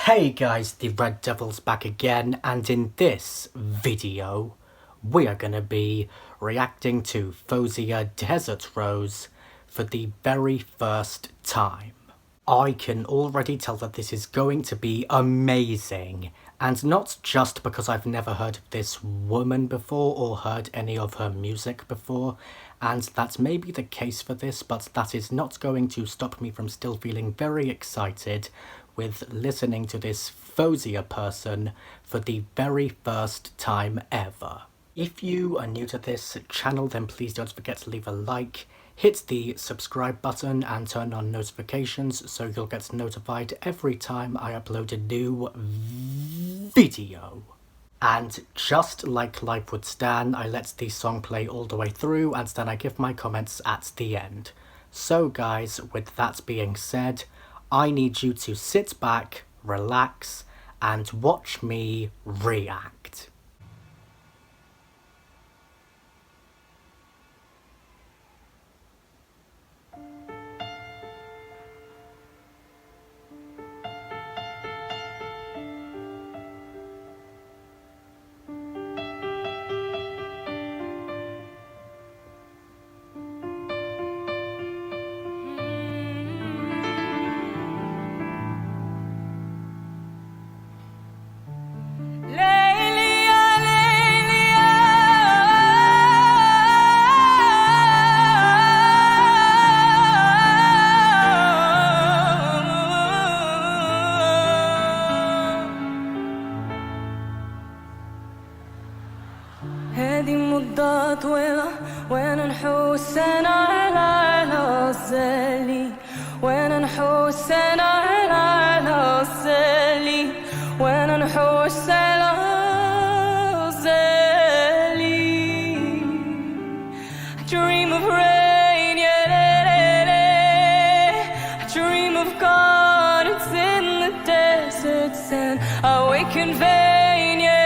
Hey guys, the Red Devil's back again, and in this video, we are gonna be reacting to Faouzia Desert Rose for the very first time. I can already tell that this is going to be amazing, and not just because I've never heard of this woman before or heard any of her music before, and that may be the case for this, but that is not going to stop me from still feeling very excited with listening to this Faouzia person for the very first time ever. If you are new to this channel, then please don't forget to leave a like, hit the subscribe button and turn on notifications so you'll get notified every time I upload a new video. And just like life would stand, I let the song play all the way through and then I give my comments at the end. So guys, with that being said, I need you to sit back, relax, and watch me react. هذه مدة طويلة وين نحوس أنا على الزلي وين نحوس أنا على الزلي وين نحوس على الزلي I dream of rain, yeah, I dream of gardens in the deserts and I wake in vain, yeah.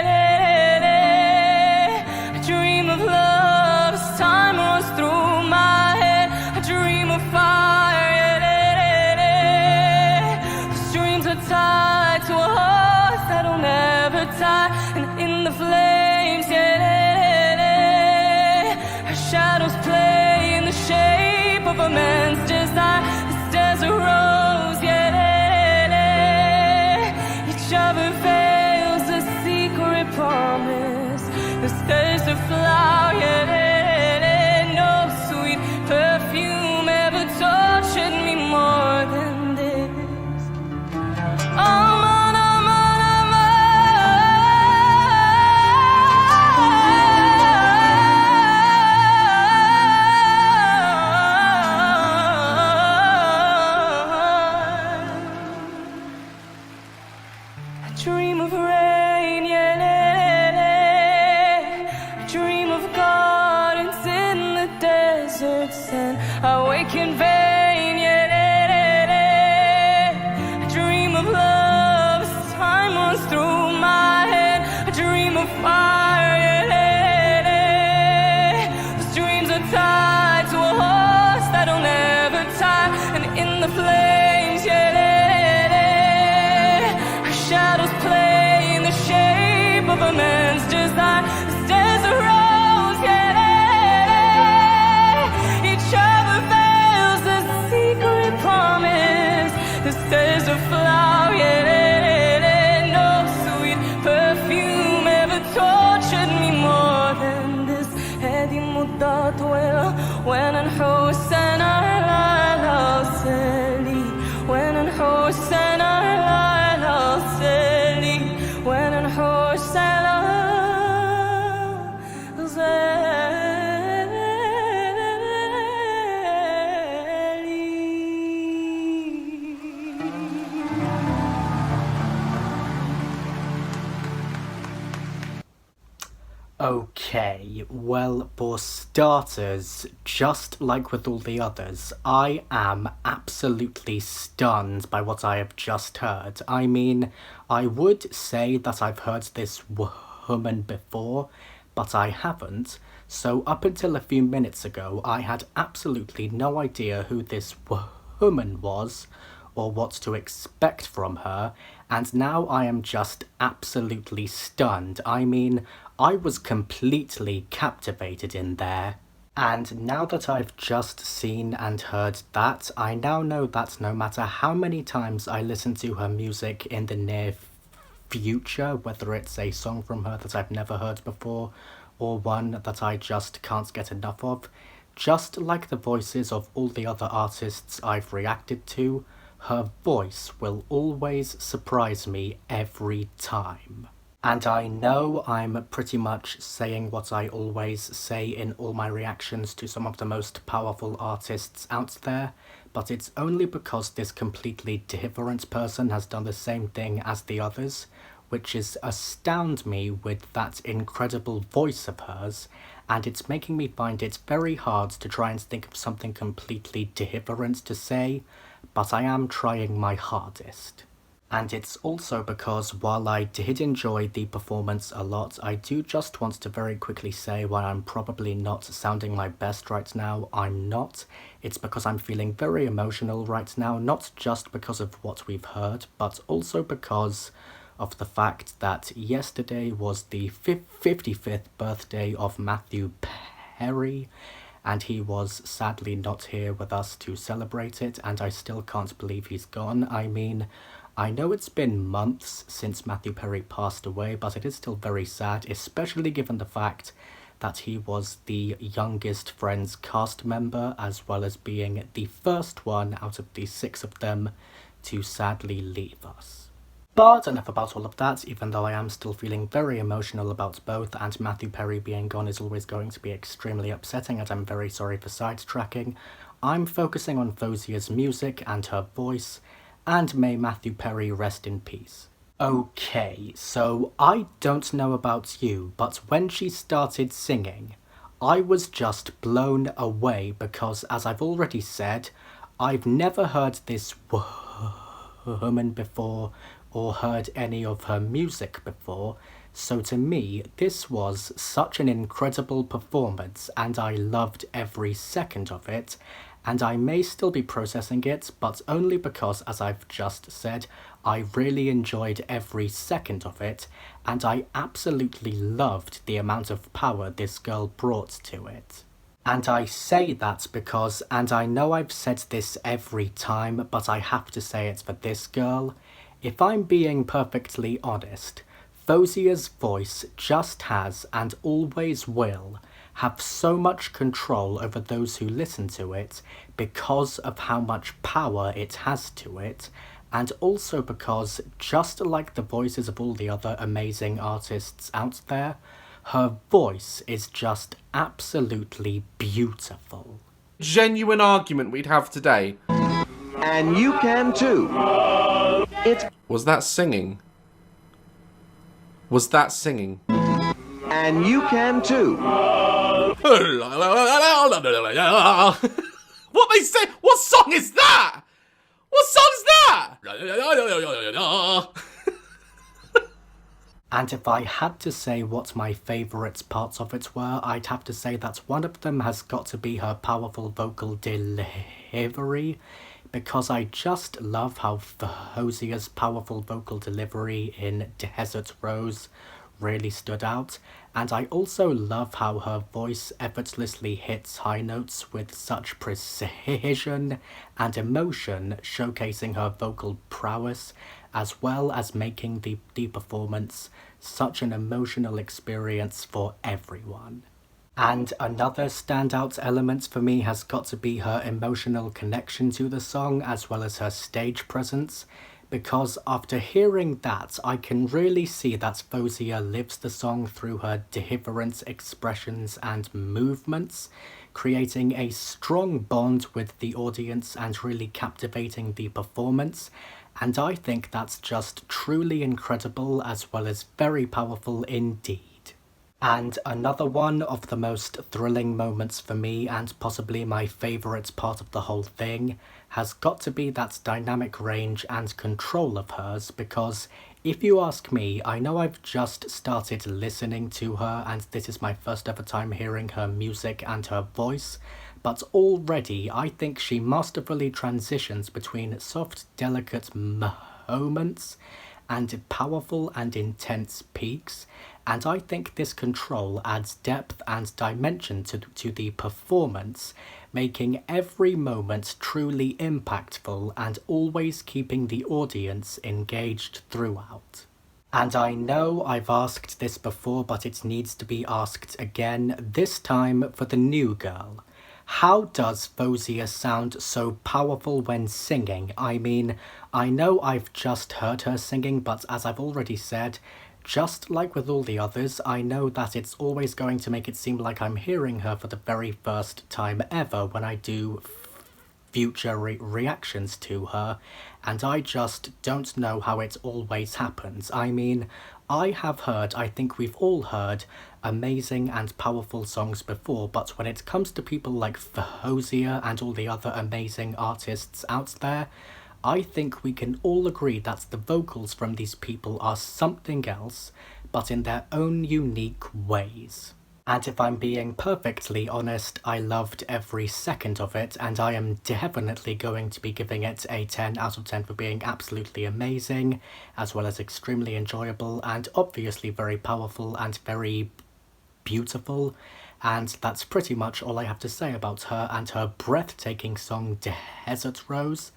And in the flames, yeah, her shadows play in the shape of a man's desire. This desert rose, yeah, each other veils a secret promise. This desert flower, yeah, no sweet perfume ever tortured me more than this. Oh, dream of rain, yeah, I dream of gardens in the deserts and I wake in vain, yeah, I dream of love as time runs through my head, I dream of fire, yeah, those dreams are tied to a horse that'll never tire, and in the flames, yeah, shadows play in the shape of a man's desire. This desert rose, yeah, each other veils a secret promise. This desert flower, yeah, no sweet perfume ever tortured me more than this. هذه مدة طويلة وين نحوس أنا على الزلي وين نحوس أنا على الزلي وين نحوس على Okay, well, for starters, just like with all the others, I am absolutely stunned by what I have just heard. I mean, I would say that I've heard this woman before, but I haven't, so up until a few minutes ago, I had absolutely no idea who this woman was, or what to expect from her, and now I am just absolutely stunned. I mean, I was completely captivated in there. And now that I've just seen and heard that, I now know that no matter how many times I listen to her music in the near future, whether it's a song from her that I've never heard before, or one that I just can't get enough of, just like the voices of all the other artists I've reacted to, her voice will always surprise me every time. And I know I'm pretty much saying what I always say in all my reactions to some of the most powerful artists out there, but it's only because this completely different person has done the same thing as the others, which is astound me with that incredible voice of hers, and it's making me find it very hard to try and think of something completely different to say, but I am trying my hardest. And it's also because while I did enjoy the performance a lot, I do just want to very quickly say why I'm probably not sounding my best right now. I'm not. It's because I'm feeling very emotional right now, not just because of what we've heard, but also because of the fact that yesterday was the 55th birthday of Matthew Perry, and he was sadly not here with us to celebrate it, and I still can't believe he's gone. I mean, I know it's been months since Matthew Perry passed away, but it is still very sad, especially given the fact that he was the youngest Friends cast member, as well as being the first one out of the 6 of them to sadly leave us. But enough about all of that, even though I am still feeling very emotional about both, and Matthew Perry being gone is always going to be extremely upsetting, and I'm very sorry for sidetracking. I'm focusing on Fauzia's music and her voice, and may Matthew Perry rest in peace. Okay, so I don't know about you, but when she started singing, I was just blown away because, as I've already said, I've never heard this woman before or heard any of her music before, so to me, this was such an incredible performance and I loved every second of it, and I may still be processing it, but only because, as I've just said, I really enjoyed every second of it, and I absolutely loved the amount of power this girl brought to it. And I say that because, and I know I've said this every time, but I have to say it for this girl, if I'm being perfectly honest, Fauzia's voice just has, and always will, have so much control over those who listen to it because of how much power it has to it, and also because, just like the voices of all the other amazing artists out there, her voice is just absolutely beautiful. Genuine argument we'd have today. And you can too. Was that singing? Was that singing? And you can too. What they say? What song is that? What song's that? And if I had to say what my favourite parts of it were, I'd have to say that one of them has got to be her powerful vocal delivery, because I just love how Fauzia's powerful vocal delivery in Desert Rose really stood out, and I also love how her voice effortlessly hits high notes with such precision and emotion, showcasing her vocal prowess, as well as making the performance such an emotional experience for everyone. And another standout element for me has got to be her emotional connection to the song, as well as her stage presence, because after hearing that, I can really see that Faouzia lives the song through her different expressions and movements, creating a strong bond with the audience and really captivating the performance, and I think that's just truly incredible as well as very powerful indeed. And another one of the most thrilling moments for me, and possibly my favourite part of the whole thing, has got to be that dynamic range and control of hers, because if you ask me, I know I've just started listening to her and this is my first ever time hearing her music and her voice, but already I think she masterfully transitions between soft, delicate moments and powerful and intense peaks, and I think this control adds depth and dimension to the performance, making every moment truly impactful and always keeping the audience engaged throughout. And I know I've asked this before, but it needs to be asked again, this time for the new girl. How does Faouzia sound so powerful when singing? I mean, I know I've just heard her singing, but as I've already said, just like with all the others, I know that it's always going to make it seem like I'm hearing her for the very first time ever when I do future reactions to her, and I just don't know how it always happens. I mean, I think we've all heard amazing and powerful songs before, but when it comes to people like Faouzia and all the other amazing artists out there, I think we can all agree that the vocals from these people are something else, but in their own unique ways. And if I'm being perfectly honest, I loved every second of it, and I am definitely going to be giving it a 10 out of 10 for being absolutely amazing, as well as extremely enjoyable, and obviously very powerful and very beautiful. And that's pretty much all I have to say about her and her breathtaking song Desert Rose.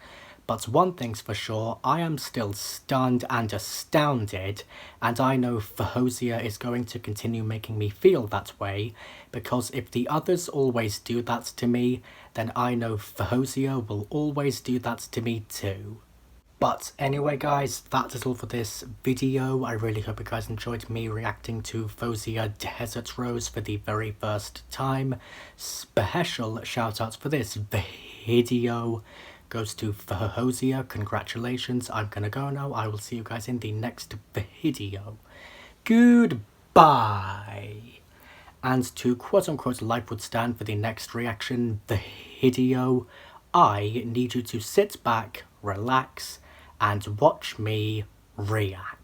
But one thing's for sure, I am still stunned and astounded, and I know Faouzia is going to continue making me feel that way, because if the others always do that to me, then I know Faouzia will always do that to me too. But anyway guys, that is all for this video. I really hope you guys enjoyed me reacting to Faouzia Desert Rose for the very first time. Special shout outs for this video goes to Faouzia. Congratulations. I'm gonna go now. I will see you guys in the next video. Goodbye. And to quote-unquote life would stand for the next reaction video, I need you to sit back, relax, and watch me react.